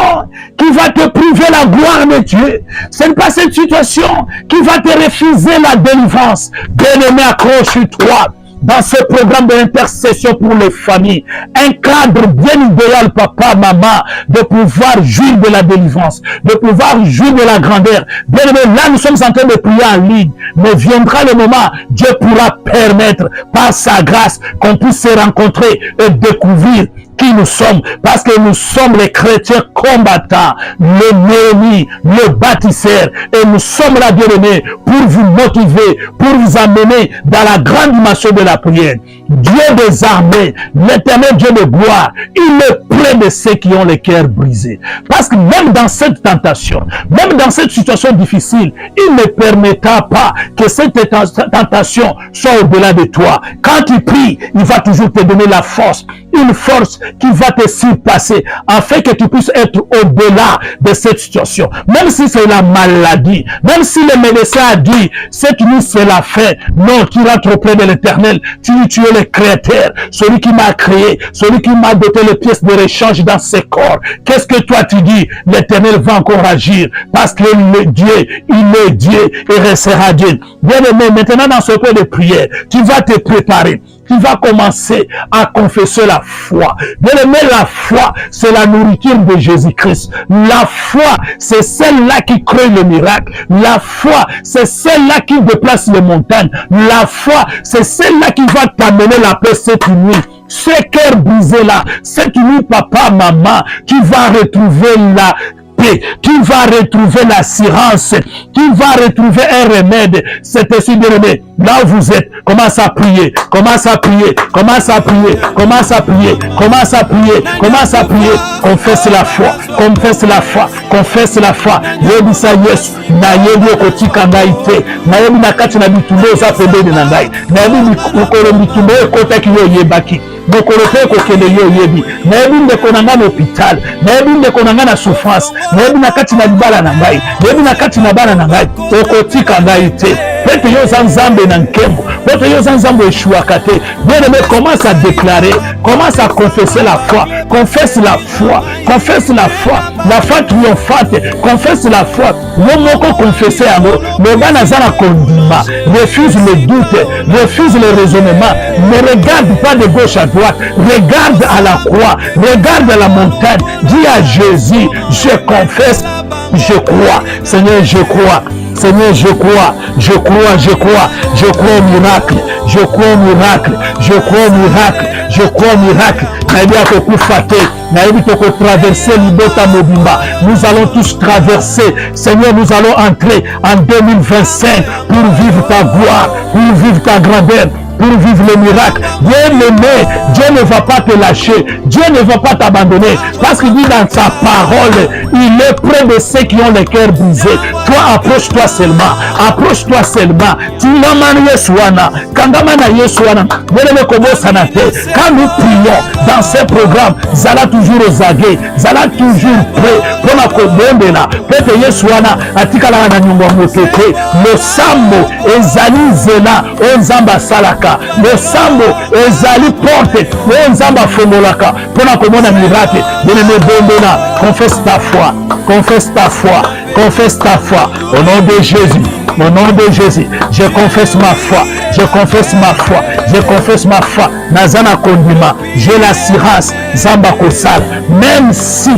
qui va te priver la gloire de Dieu. Ce n'est pas cette situation qui va te refuser la délivrance. Bien-aimé, accroche-toi dans ce programme d'intercession pour les familles. Un cadre bien idéal, papa, maman, de pouvoir jouir de la délivrance, de pouvoir jouir de la grandeur. Bien aimé, là nous sommes en train de prier en ligne, mais viendra le moment, Dieu pourra permettre par sa grâce qu'on puisse se rencontrer et découvrir qui nous sommes, parce que nous sommes les chrétiens combattants, le Néhémie, le bâtisseur, et nous sommes là, bien-aimés, pour vous motiver, pour vous amener dans la grande dimension de la prière. Dieu des armées, l'éternel Dieu de gloire, il est près de ceux qui ont les cœurs brisés. Parce que même dans cette tentation, même dans cette situation difficile, il ne permettra pas que cette tentation soit au-delà de toi. Quand tu pries, il va toujours te donner la force, une force qui va te surpasser, afin que tu puisses être au-delà de cette situation. Même si c'est la maladie, même si le médecin a dit, cette nuit c'est la fin, non, tu rentres auprès de l'Éternel, tu es le Créateur, celui qui m'a créé, celui qui m'a doté les pièces de rechange dans ses corps. Qu'est-ce que toi tu dis? L'Éternel va encore agir, parce qu'il est Dieu, il est Dieu et restera Dieu. Bien aimé, maintenant dans ce point de prière, tu vas te préparer. Tu vas commencer à confesser la foi. Bien aimé, la foi, c'est la nourriture de Jésus-Christ. La foi, c'est celle-là qui crée le miracle. La foi, c'est celle-là qui déplace les montagnes. La foi, c'est celle-là qui va t'amener la paix cette nuit. Ce cœur brisé-là, cette nuit, papa, maman, tu vas retrouver la paix, tu vas retrouver l'assurance, tu vas retrouver un remède. C'est ainsi, bien aimé. Là où vous êtes, commence à prier, commence à prier, commence à prier, commence à prier, commence à prier, commence à prier. Confesse la foi, confesse la foi, confesse la foi. Yebisa Yesu, na yebi okotika ngai te, na yebi na kati na bitumba oza pembeni na ngai, na yebi okolo bitumba ekotaki yo yebaki. Mokolo pe kokende yo yebi, na yebi ndeko na ngai na hôpital, na yebi ndeko na ngai na souffrance, na yebi na kati na libala na ngai, na yebi na kati na bana na ngai, okotika ngai te. Peut-être yo za nzambe na nkembo, peut-être yo za nzambe eshuaka te. Bien-aimé, commence à déclarer, commence à confesser la foi, confesse la foi, confesse la foi triomphante, confesse la foi. Yo moko confesser yango, le bana za na kondima, refuse le doute, refuse le raisonnement, ne regarde pas de gauche à droite, regarde à la croix, regarde à la montagne, dis à Jésus, je confesse, je crois, Seigneur, je crois. Seigneur, je crois, je crois, je crois, je crois au miracle, je crois au miracle, je crois au miracle, je crois au miracle. Nous allons tous traverser. Seigneur, nous allons entrer en 2025 pour vivre ta gloire, pour vivre ta grandeur, pour vivre le miracle. Bien-aimé, Dieu ne va pas te lâcher, Dieu ne va pas t'abandonner, parce qu'il dit dans sa parole, il est près de ceux qui ont le cœur brisé. Toi, approche-toi seulement, approche-toi seulement. Tu l'amènes Yesuana, Kangamana Yesuana, bien-aimé Kobo Sanate. Quand nous prions dans ces programmes, Zala toujours aux aguets, Zala toujours prêt pour la Kobondela, Pete Yesuana, Atikala na nyumba motete, le sambo, ezali zela, onzamba salaka, le sambo, ezali porte, onzamba fomolaka, pour la komona miracle, bien-aimé Bondela, confesse ta foi, confesse ta foi, confesse ta foi, au nom de Jésus. Au nom de Jésus, je confesse ma foi, je confesse ma foi, je confesse ma foi. Nazana Kondima, j'ai l'assurance, Zamba Kosal, même si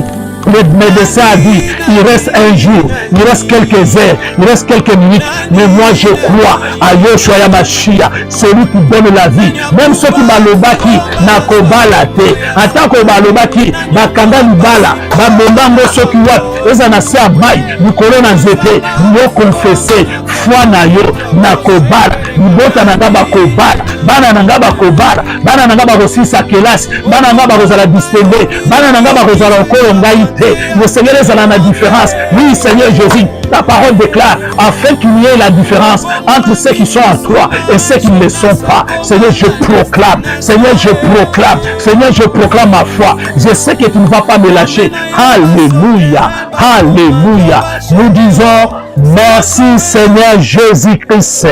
le médecin a dit, il reste un jour, il reste quelques heures, il reste quelques minutes, mais moi je crois à Yoshua Yamashia, celui qui donne la vie. Même ceux qui malobaki na kobala te, en tant que malobaki, bakanda libala, bamembango ceux qui wat, ezanase amai, mikolo na nzete, yo confesser, foi na yo, na kobala, libota nanga bakobala, bana nanga bakobala, bana nanga bakosisa kelasi, bana nanga bakozala distingué, bana nanga bakozala okolo ngai. Le Seigneur est dans la différence. Oui, Seigneur Jésus, ta parole déclare afin qu'il y ait la différence entre ceux qui sont en toi et ceux qui ne le sont pas. Seigneur, je proclame. Seigneur, je proclame. Seigneur, je proclame ma foi. Je sais que tu ne vas pas me lâcher. Alléluia. Alléluia. Nous disons merci Seigneur Jésus-Christ.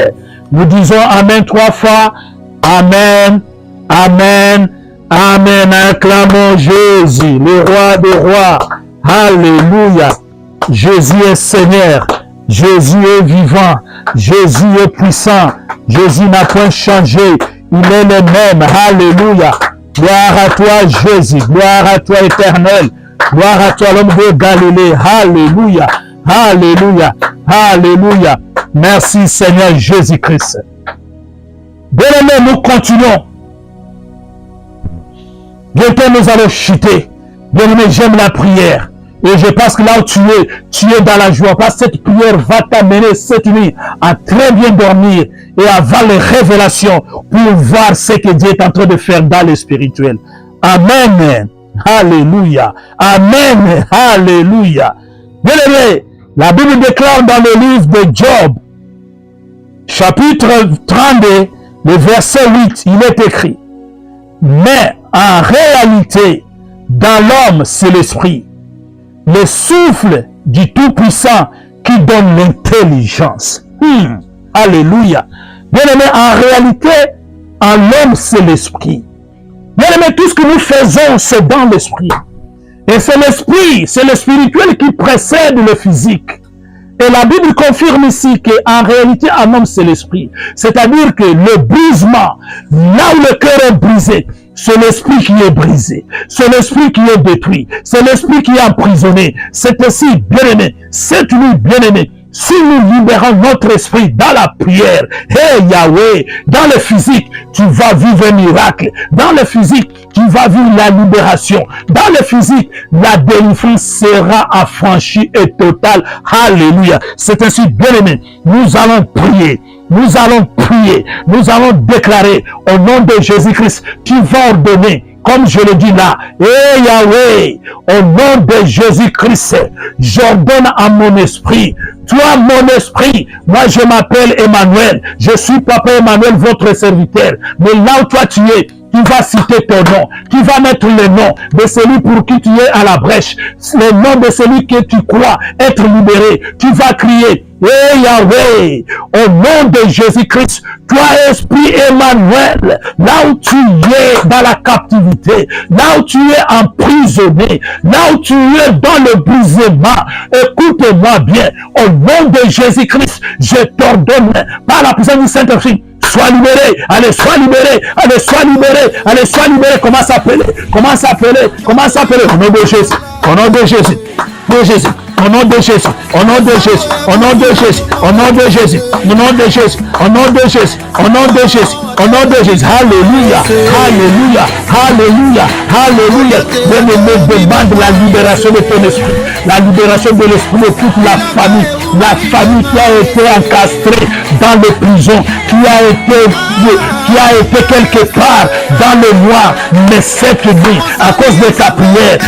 Nous disons Amen 3 fois. Amen. Amen. Amen, acclamons Jésus, le roi des rois. Alléluia. Jésus est Seigneur. Jésus est vivant. Jésus est puissant. Jésus n'a point changé. Il est le même. Alléluia. Gloire à toi, Jésus. Gloire à toi, Éternel. Gloire à toi, l'homme de Galilée. Alléluia. Alléluia. Alléluia. Merci, Seigneur Jésus-Christ. Bien-aimés, nous continuons. Bientôt nous allons chuter. Bien-aimé, j'aime la prière. Et je pense que là où tu es dans la joie. Parce que cette prière va t'amener cette nuit à très bien dormir et à avoir les révélations pour voir ce que Dieu est en train de faire dans le spirituel. Amen. Alléluia. Amen. Alléluia. Bien-aimé, la Bible déclare dans le livre de Job, chapitre 32, le verset 8, il est écrit: mais en réalité, dans l'homme, c'est l'esprit, le souffle du Tout-Puissant qui donne l'intelligence. Alléluia. Bien-aimé, en réalité, en l'homme, c'est l'esprit. Bien-aimé, tout ce que nous faisons, c'est dans l'esprit. Et c'est l'esprit, c'est le spirituel qui précède le physique. Et la Bible confirme ici qu'en réalité, en homme, c'est l'esprit. C'est-à-dire que le brisement, là où le cœur est brisé, c'est l'esprit qui est brisé. C'est l'esprit qui est détruit. C'est l'esprit qui est emprisonné. C'est ainsi, bien-aimé, cette nuit, bien-aimé, si nous libérons notre esprit dans la prière, hey Yahweh, dans le physique, tu vas vivre un miracle. Dans le physique, tu vas vivre la libération. Dans le physique, la délivrance sera affranchie et totale. Alléluia. C'est ainsi, bien-aimé, nous allons prier. Nous allons prier. Nous allons déclarer au nom de Jésus-Christ, tu vas ordonner. Comme je le dis là, et Yahweh, au nom de Jésus-Christ, j'ordonne à mon esprit, toi mon esprit, moi je m'appelle Emmanuel, je suis Papa Emmanuel, votre serviteur, mais là où toi tu es, tu vas citer ton nom, tu vas mettre le nom de celui pour qui tu es à la brèche, le nom de celui que tu crois être libéré, tu vas crier, et Yahweh, au nom de Jésus-Christ, toi esprit Emmanuel, là où tu es dans la captivité, là où tu es emprisonné, là où tu es dans le brisement, écoute-moi bien, au nom de Jésus-Christ, je t'ordonne par la puissance du Saint-Esprit, sois libéré, allez, sois libéré, allez, sois libéré, allez, sois libéré, comment s'appeler, au nom de Jésus, au nom de Jésus, de Jésus. Au nom de Jésus, au nom de Jésus, au nom de Jésus, au nom de Jésus, au nom de Jésus, au nom de Jésus, au nom de Jésus, au nom de Jésus, alléluia, alléluia, alléluia, alléluia. Bien-aimé, demande la libération de ton esprit, la libération de l'esprit de toute la famille qui a été encastrée dans les prisons, qui a été quelque part dans le noir, mais cette nuit, à cause de ta prière,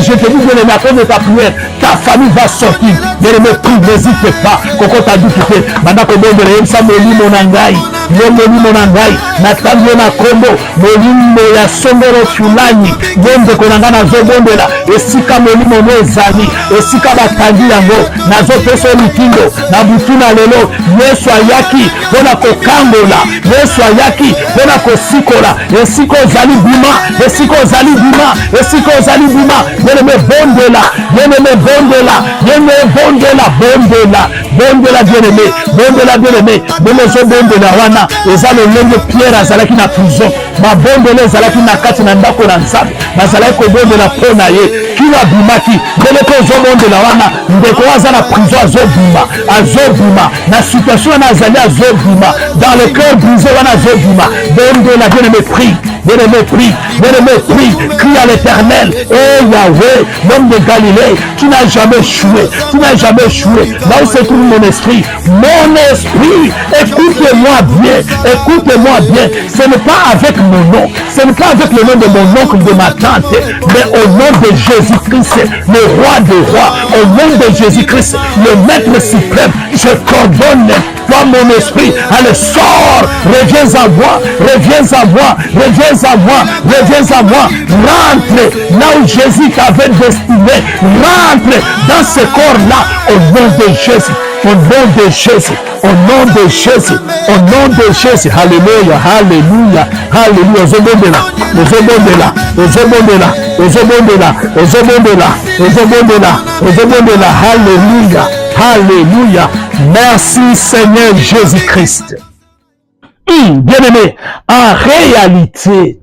je te dis bien-aimé, à cause de ta prière, ta famille va sortir. Bien-aimé, prie, n'hésite pas. Koko t'a dit que maintenant que bon de ça molimo nangai, molimo nangai, natango na kombo, molimo ya songoro fulani, yende konanga na zobondela, esika molimo no ezali, esika batandi yango, nazo peso mitindo, na butuna lelo, Yesu ayaki, pona kokangola, Yesu ayaki, pona kosikola, esiko zali bima, esiko zali bima, esiko zali bima, bien-aimé, bondela, bien-aimé, bondela, bien-aimé, belozo bondela wana, eza lolenge Pierre azalaki na prison, babondela ezalaki na kati na ndako na Nzambe, bazalaki kobondela mpo na ye, kila bimaki, ndele mpe ozobondela wana, ndeko aza na prison azobima, na situation wana azali azobima, dans le cœur brisé wana azobima, bondela, bien-aimé, prie, bien-aimé, prie, bien-aimé, prie, crie à l'Éternel, oh Yahweh, l'homme de Galilée, tu n'as jamais échoué, là où se trouve mon esprit, écoutez-moi bien, ce n'est pas avec mon nom, ce n'est pas avec le nom de mon oncle, de ma tante, mais au nom de Jésus-Christ, le roi des rois, au nom de Jésus-Christ, le maître suprême, je t'ordonne, toi mon esprit, allez, sors, reviens à moi, rentre là où Jésus t'avait destiné, rentre dans ce corps-là, au nom de Jésus, au nom de Jésus, alléluia, alléluia, merci Seigneur Jésus-Christ. Bien-aimé, en réalité,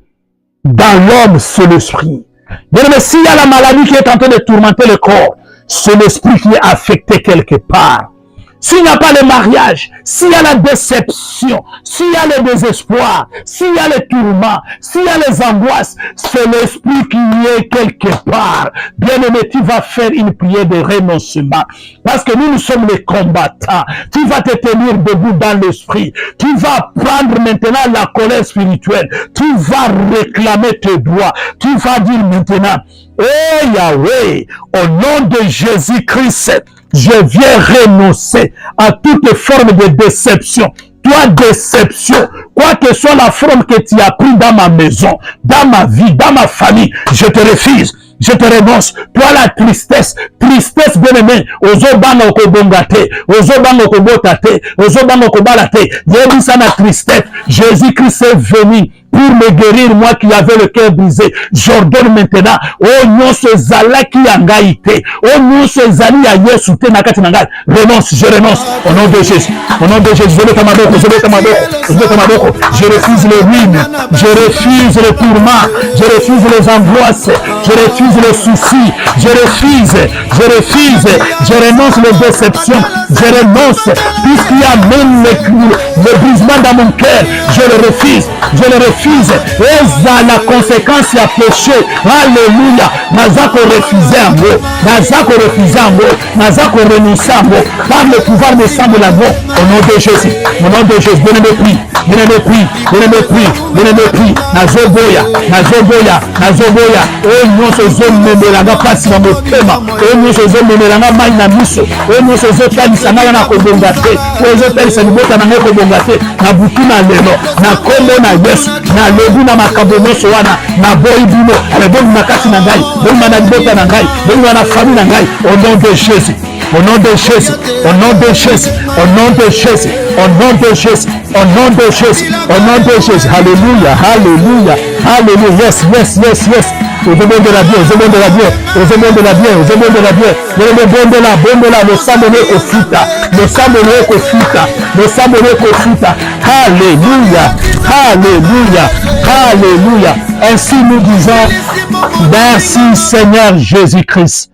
dans l'homme, c'est l'esprit. Bien-aimé, s'il y a la maladie qui est en train de tourmenter le corps, c'est l'esprit qui est affecté quelque part. s'il n'y a pas le mariage, s'il y a la déception, s'il y a le désespoir, s'il y a les tourments, s'il y a les angoisses, c'est l'esprit qui y est quelque part. Bien-aimé, tu vas faire une prière de renoncement. Parce que nous sommes les combattants. Tu vas te tenir debout dans l'esprit. Tu vas prendre maintenant la colère spirituelle. Tu vas réclamer tes droits. Tu vas dire maintenant, eh Yahweh, au nom de Jésus-Christ, je viens renoncer à toute forme de déception. Toi, déception, quoi que soit la forme que tu as pris dans ma maison, dans ma vie, dans ma famille, je te refuse. Je te renonce. Toi, la tristesse, tristesse bien-aimé, ozo bano ko bongate, ozo bano ko botate, ozo bano ko balate, yebi ça la tristesse. Jésus-Christ est venu pour me guérir, moi qui avais le cœur brisé. J'ordonne maintenant, oh non, ce zala qui a ngaïté, oh non, ce zali a yesu te nakati nangai. Renonce, je renonce, au nom de Jésus. Au nom de Jésus, je refuse le ruines, je refuse le tourment, je refuse les angoisses, je refuse les soucis, je renonce les déceptions, je renonce tout ce qui amène le brisement dans mon cœur, je le refuse. Et ça la conséquence à péché. Alléluia. Nazako refuser en moi. Nazako refuser en moi. Nazako renoncer en moi. Par le pouvoir de sang de la mort. Au nom de Jésus. Au nom de Jésus. Bien-aimé prie. Bien-aimé prie. Bien-aimé prie. Bien-aimé prie. Nazoboya. Nazoboya. Nazoboya. Et nous ce zone memelanga pasi na motema. Et nous ce zone memelanga mai na miso. Et nous ce zone talisanga na kobongate. Et zo talisa libota na kobongate. Na butu na lelo. Na kombo na Yesu. Na lebu na makambo nyonso wana. Na boyi bino. Ale bongi makasi na ngai. Bongi na libota na ngai. Bongi na famille na ngai. Au nom de Jésus. Au nom de Jésus. Au nom de Jésus. Au nom de Jésus. Au nom de Jésus. Au nom de Jésus. Au nom de Jésus. Alléluia. Alléluia. Alléluia. Yes, yes, yes, yes. Aux hommes de la bière, aux hommes de la bière, aux hommes de la bière, aux hommes de la bière. Bon de la, le sang de l'Ekofuta, le sang de l'Ekofuta, le sang de l'Ekofuta. Alléluia, alléluia, alléluia. Ainsi nous disons, merci Seigneur Jésus-Christ.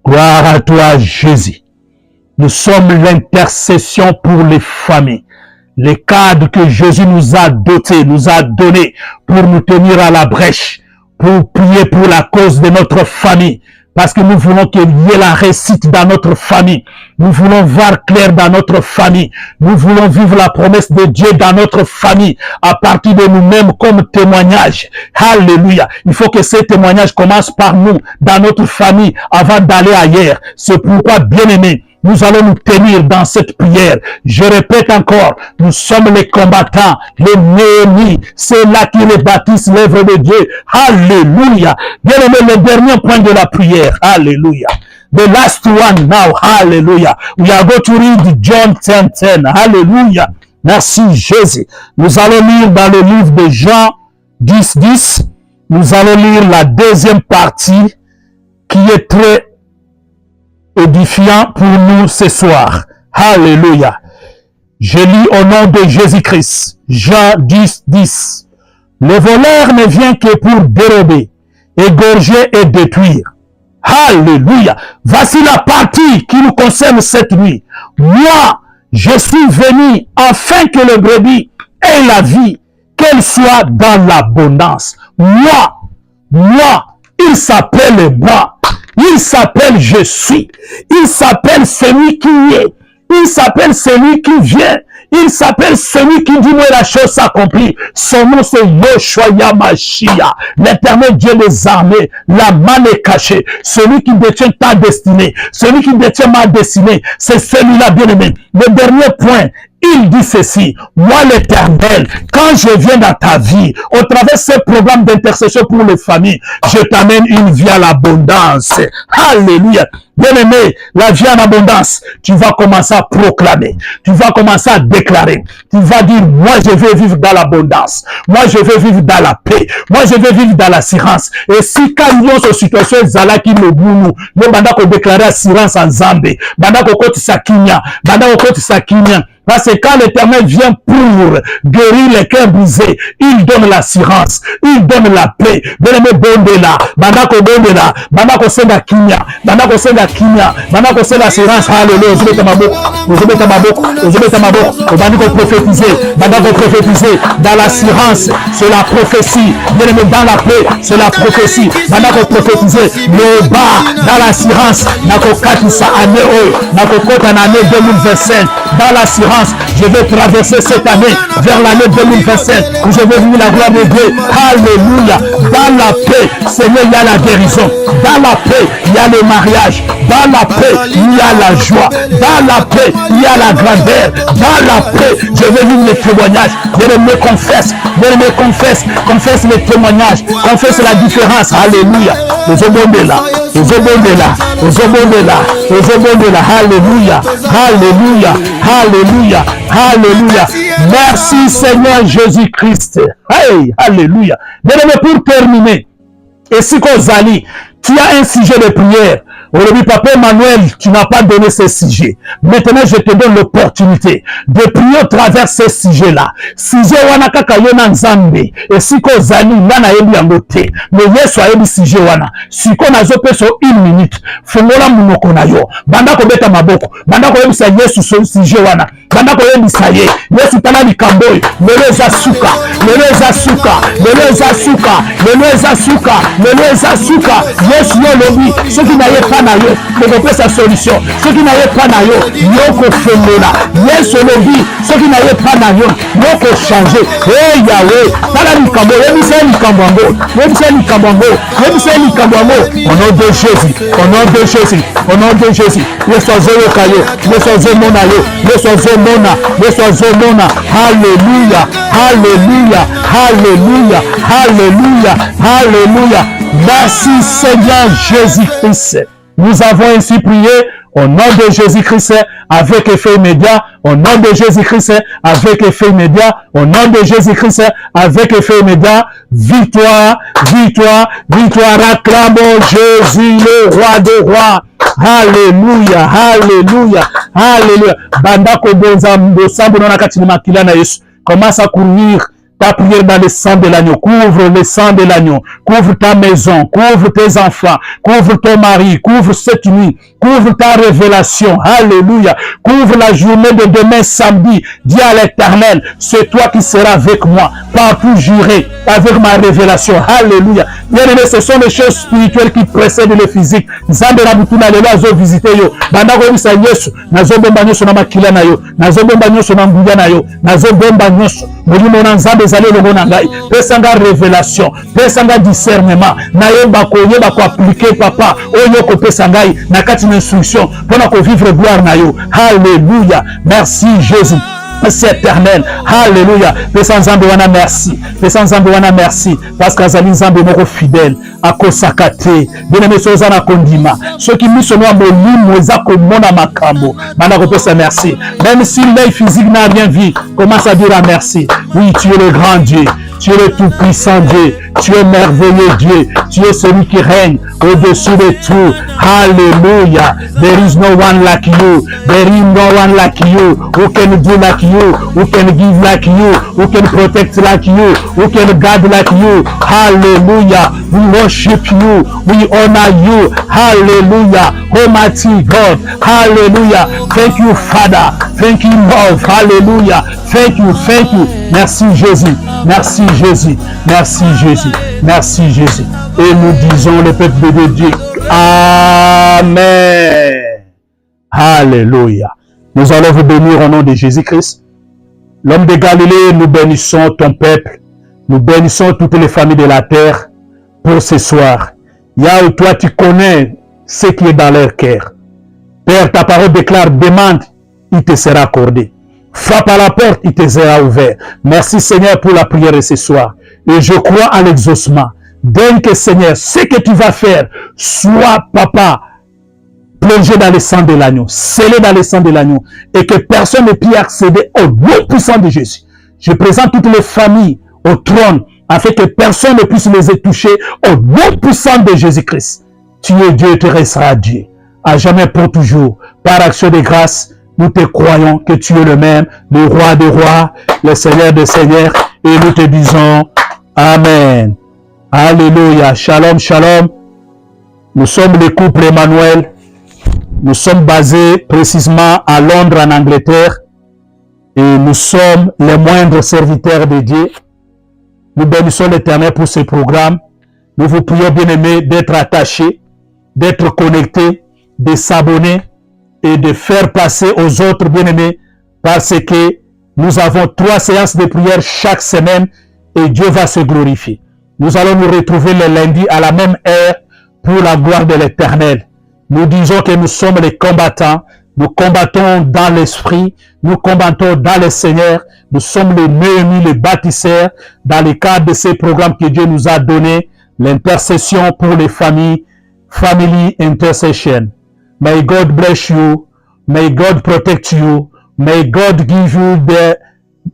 Gloire à toi Jésus. Nous sommes l'intercession pour les familles. Les cadres que Jésus nous a dotés, nous a donnés pour nous tenir à la brèche. Pour prier pour la cause de notre famille. Parce que nous voulons qu'il y ait la réussite dans notre famille. Nous voulons voir clair dans notre famille. Nous voulons vivre la promesse de Dieu dans notre famille. À partir de nous-mêmes comme témoignage. Alléluia. Il faut que ces témoignages commencent par nous, dans notre famille, avant d'aller ailleurs. C'est pourquoi, bien-aimés, nous allons nous tenir dans cette prière. Je répète encore, nous sommes les combattants, les Néhémies. C'est là qui rebâtissent l'œuvre de Dieu. Alléluia. Bien aimé, le dernier point de la prière. Alléluia. The last one now. Hallelujah. We are going to read John 10:10. Hallelujah. Merci Jésus. Nous allons lire dans le livre de Jean 10:10. Nous allons lire la deuxième partie qui est très édifiant pour nous ce soir. Alléluia. Je lis au nom de Jésus-Christ. Jean 10:10. Le voleur ne vient que pour dérober, égorger et détruire. Alléluia. Voici la partie qui nous concerne cette nuit. Moi, je suis venu afin que le brebis ait la vie, qu'elle soit dans l'abondance. Moi, il s'appelle moi. Il s'appelle je suis. Il s'appelle celui qui est. Il s'appelle celui qui vient. Il s'appelle celui qui dit moi la chose s'accomplit. Son nom c'est Yoshua Yamashia, l'Éternel Dieu des armées. La main est cachée. Celui qui détient ta destinée, celui qui détient ma destinée, c'est celui-là bien-aimé. Le dernier point, il dit ceci, moi l'Éternel, quand je viens dans ta vie, au travers de ce programme d'intercession pour les familles, je t'amène une vie à l'abondance. Alléluia. Bien-aimé, la vie en abondance, tu vas commencer à proclamer, tu vas commencer à déclarer, tu vas dire, moi je vais vivre dans l'abondance, moi je vais vivre dans la paix, moi je vais vivre dans l'assurance. Et si quand il y a une situation, zala qui me boule, nous banda ko déclarer assurance en Zambé, banda ko koti sakinya, banda ko koti sakinya, Parce que quand l'Éternel vient pour guérir les cœurs brisés, il donne l'assurance, il donne la paix. Bien-aimé, bondela, bandako bondela, bandako senga kimia, bandako senga kimia, bandako senga assurance. Alléluia. Ozobeta maboko, ozobeta maboko, ozobeta maboko. Bandako prophétiser, bandako prophétiser dans l'assurance, c'est la prophétie. Bien-aimé, dans la paix, c'est la prophétie. Bandako prophétiser le bas dans l'assurance. Nako katisa année, nako kota en année 2025. Dans l'assurance, je vais traverser cette année vers l'année 2027 où je vais vivre la gloire de Dieu. Alléluia. Dans la paix, Seigneur, il y a la guérison. Dans la paix, il y a le mariage. Dans la paix, il y a la joie. Dans la paix, il y a la grandeur. Dans la paix, je vais vivre les témoignages. Bien-aimé, confesse. Bien-aimé, confesse. Confesse les témoignages. Confesse la différence. Alléluia. Les obondés là. Les obondés là. Les obondés là. Les obondés là. Alléluia. Alléluia. Alléluia. Alléluia. Merci Seigneur Jésus-Christ. Hey, alléluia. Bien-aimé, pour terminer, et si Kozali, tu as un sujet de prière. Aujourd'hui, Papa Emmanuel, tu n'as pas donné ce sujet. Maintenant, je te donne l'opportunité de prier au travers ces sujets-là. Sujet wana kaka yona nzambe. Et si Kozali, nana yebi yangote. Mais yesu a yebi sujet wana. Si ko nazo peso 1 minute. Fungola munoko na yo. Banda ko beta maboko. Banda ko yebi sa yesu so sujet wana. Banda ko yebi sa ye. Yesu tala likamboy. Lelo eza suka. Lelo eza suka. Lelo eza suka. Lelo eza suka. Lelo eza suka. Yesu yo lobi. Ce qui n'a pas na yo. Pour sa solution. Ce qui n'a pas na yo. Yoko fengola. Yesu lobi. Ce qui n'a pas na yo. Yoko changer. Hey Yahweh. Tala likamboy. Yebi sa likamboy. Yebi sa likamboy. Yebi sa likamboy. Au nom de Jésus. Au nom de Jésus. Au nom de Jésus. Yesu azoyo kayo. Yesu azomona yo. Yesu azomona. Yesu azomona. Alléluia. Alléluia. Alléluia. Alléluia. Alléluia. Merci Seigneur Jésus-Christ. Nous avons ainsi prié au nom de Jésus-Christ avec effet immédiat. Au nom de Jésus-Christ avec effet immédiat. Au nom de Jésus-Christ avec effet immédiat. Victoire, victoire, victoire. Acclamons Jésus le roi des rois. Alléluia, alléluia, alléluia. Bandako bonzambo sambo na katini makila na Yesu. Commence à courir ta prière dans le sang de l'agneau. Couvre le sang de l'agneau. Couvre ta maison. Couvre tes enfants. Couvre ton mari. Couvre cette nuit. Couvre ta révélation. Alléluia. Couvre la journée de demain samedi. Dis à l'Éternel, c'est toi qui seras avec moi. Partout juré avec ma révélation. Alléluia. Bien aimé, ce sont les choses spirituelles qui précèdent le physique. Nzambe na butuna lelo azo visiter yo. Banda ko bisa Yesu. Nazo bomba nyoso na makila na yo. Nazo bomba nyoso na nguya na yo. Nazo bomba nyoso. Molimo na Nzambe ezali longo na ngai. Pesanga révélation. Pesanga discernement. Na yeba ko appliquer papa. Oyo ko pesa ngai na kati na instruction. Pona ko vivre gloire na yo. Alléluia. Merci Jésus. C'est éternel. Alléluia. Pesa Nzambe wana merci. Pesa Nzambe wana merci. Parce que azali Nzambe moko fidèle. Akosakate. Bien-aimé soza na kondima. Ceux qui misent no molimo eza komona makambo. Bana ko pesa merci. Même si l'œil physique n'a rien vu, commence à dire merci. Oui, tu es le grand Dieu. Tu es le tout-puissant Dieu. Tu es merveilleux Dieu. Tu es celui qui règne au-dessus de tout. Alléluia. There is no one like you. There is no one like you. Who can do like you? Who can give like you? Who can protect like you? Who can guard like you? Hallelujah. We worship you. We honor you. Hallelujah. Almighty God. Hallelujah. Thank you, Father. Thank you, Lord. Hallelujah. Thank you. Thank you. Merci Jésus. Merci Jésus. Merci Jésus. Merci Jésus. Et nous disons le peuple de Dieu. Amen. Alléluia. Nous allons vous bénir au nom de Jésus-Christ. L'homme de Galilée, nous bénissons ton peuple. Nous bénissons toutes les familles de la terre pour ce soir. Yahweh, toi tu connais ce qui est dans leur cœur. Père, ta parole déclare, demande, il te sera accordé. Frappe à la porte, il te sera ouvert. Merci Seigneur pour la prière de ce soir. Et je crois à l'exaucement. Donc Seigneur, ce que tu vas faire, soit papa, plongé dans le sang de l'agneau, scellé dans le sang de l'agneau, et que personne ne puisse accéder au nom puissant de Jésus. Je présente toutes les familles au trône, afin que personne ne puisse les toucher au nom puissant de Jésus-Christ. Tu es Dieu, tu resteras Dieu, à jamais pour toujours. Par action de grâce, Nous te croyons que tu es le même, le roi des rois, le Seigneur des seigneurs, et nous te disons Amen. Alléluia. Shalom, shalom. Nous sommes le couple Emmanuel. Nous sommes basés précisément à Londres, en Angleterre. Et nous sommes les moindres serviteurs de Dieu. Nous bénissons l'Éternel pour ce programme. Nous vous prions, bien-aimés, d'être attachés, d'être connectés, de s'abonner et de faire passer aux autres, bien-aimés, parce que nous avons 3 séances de prière chaque semaine et Dieu va se glorifier. Nous allons nous retrouver le lundi à la même heure pour la gloire de l'Éternel. Nous disons que nous sommes les combattants. Nous combattons dans l'esprit. Nous combattons dans le Seigneur. Nous sommes les Néhémies, les bâtisseurs dans le cadre de ces programmes que Dieu nous a donnés. L'intercession pour les familles. Family intercession. May God bless you. May God protect you. May God give you the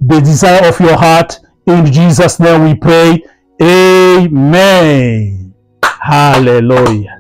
desire of your heart. In Jesus' name we pray. Amen. Hallelujah.